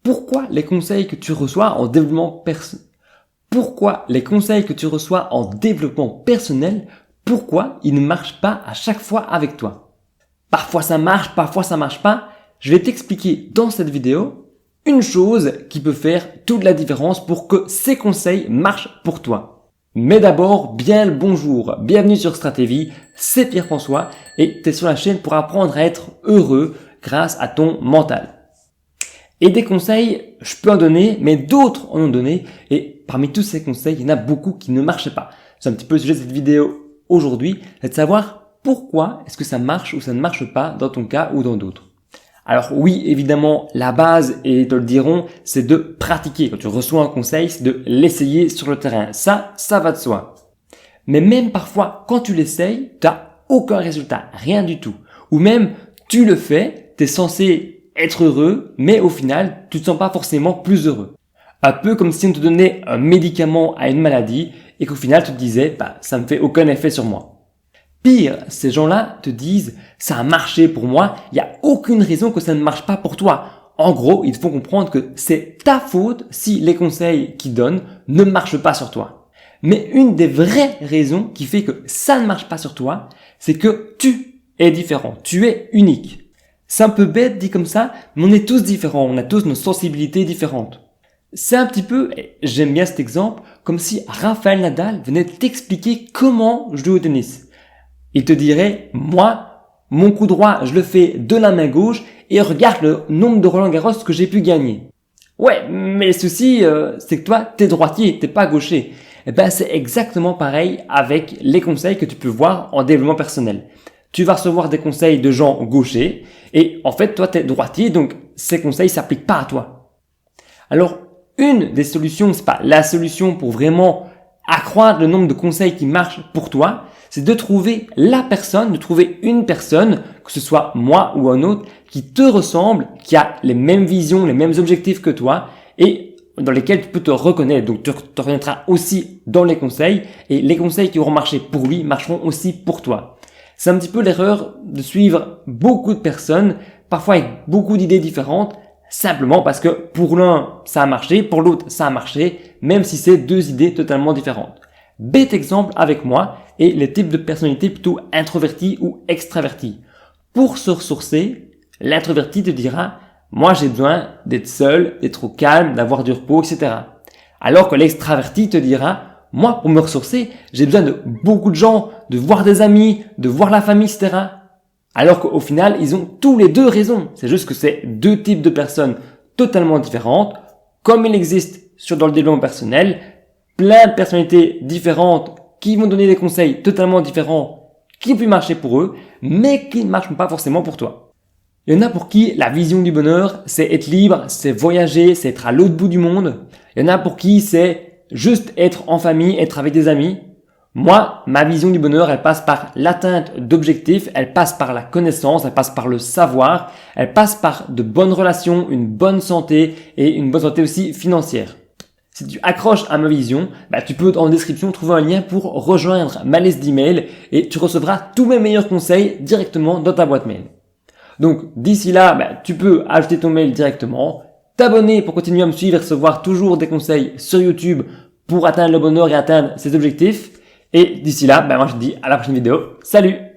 Pourquoi les conseils que tu reçois en développement personnel, pourquoi ils ne marchent pas à chaque fois avec toi? Parfois ça marche, parfois ça marche pas. Je vais t'expliquer dans cette vidéo une chose qui peut faire toute la différence pour que ces conseils marchent pour toi. Mais d'abord, bien le bonjour, bienvenue sur Stratévie, c'est Pierre-François et tu es sur la chaîne pour apprendre à être heureux grâce à ton mental. Et des conseils, je peux en donner, mais d'autres en ont donné. Et parmi tous ces conseils, il y en a beaucoup qui ne marchent pas. C'est un petit peu le sujet de cette vidéo aujourd'hui, c'est de savoir pourquoi est-ce que ça marche ou ça ne marche pas dans ton cas ou dans d'autres. Alors oui, évidemment, la base, et te le diront, c'est de pratiquer. Quand tu reçois un conseil, c'est de l'essayer sur le terrain. Ça va de soi. Mais même parfois, quand tu l'essayes, tu n'as aucun résultat, rien du tout. Ou même, tu le fais, tu es censé être heureux, mais au final, tu te sens pas forcément plus heureux. Un peu comme si on te donnait un médicament à une maladie et qu'au final, tu te disais, ça me fait aucun effet sur moi. Pire, ces gens-là te disent, ça a marché pour moi, il n'y a aucune raison que ça ne marche pas pour toi. En gros, ils te font comprendre que c'est ta faute si les conseils qu'ils donnent ne marchent pas sur toi. Mais une des vraies raisons qui fait que ça ne marche pas sur toi, c'est que tu es différent, tu es unique. C'est un peu bête dit comme ça, mais on est tous différents, on a tous nos sensibilités différentes. C'est un petit peu, et j'aime bien cet exemple, comme si Rafael Nadal venait t'expliquer comment jouer au tennis. Il te dirait, moi, mon coup droit, je le fais de la main gauche et regarde le nombre de Roland-Garros que j'ai pu gagner. Ouais, mais le souci, c'est que toi, t'es droitier, t'es pas gaucher. Et c'est exactement pareil avec les conseils que tu peux voir en développement personnel. Tu vas recevoir des conseils de gens gauchers et en fait, toi, tu es droitier, donc ces conseils s'appliquent pas à toi. Alors, une des solutions, c'est pas la solution pour vraiment accroître le nombre de conseils qui marchent pour toi, c'est de trouver une personne, que ce soit moi ou un autre, qui te ressemble, qui a les mêmes visions, les mêmes objectifs que toi et dans lesquels tu peux te reconnaître. Donc, tu te reconnaîtras aussi dans les conseils et les conseils qui auront marché pour lui marcheront aussi pour toi. C'est un petit peu l'erreur de suivre beaucoup de personnes, parfois avec beaucoup d'idées différentes, simplement parce que pour l'un, ça a marché, pour l'autre, ça a marché, même si c'est deux idées totalement différentes. Bête exemple avec moi et les types de personnalités plutôt introverties ou extraverties. Pour se ressourcer, l'introverti te dira « moi j'ai besoin d'être seul, d'être au calme, d'avoir du repos, etc. » Alors que l'extraverti te dira « moi, pour me ressourcer, j'ai besoin de beaucoup de gens, de voir des amis, de voir la famille, etc. » Alors qu'au final, ils ont tous les deux raison. C'est juste que c'est deux types de personnes totalement différentes. Comme il existe dans le développement personnel, plein de personnalités différentes qui vont donner des conseils totalement différents qui peuvent marcher pour eux, mais qui ne marchent pas forcément pour toi. Il y en a pour qui la vision du bonheur, c'est être libre, c'est voyager, c'est être à l'autre bout du monde. Il y en a pour qui c'est juste être en famille, être avec des amis. Moi, ma vision du bonheur, elle passe par l'atteinte d'objectifs, elle passe par la connaissance, elle passe par le savoir, elle passe par de bonnes relations, une bonne santé et une bonne santé aussi financière. Si tu accroches à ma vision, tu peux en description trouver un lien pour rejoindre ma liste d'emails et tu recevras tous mes meilleurs conseils directement dans ta boîte mail. Donc d'ici là, tu peux ajouter ton mail directement, t'abonner pour continuer à me suivre et recevoir toujours des conseils sur YouTube pour atteindre le bonheur et atteindre ses objectifs. Et d'ici là, moi je te dis à la prochaine vidéo. Salut!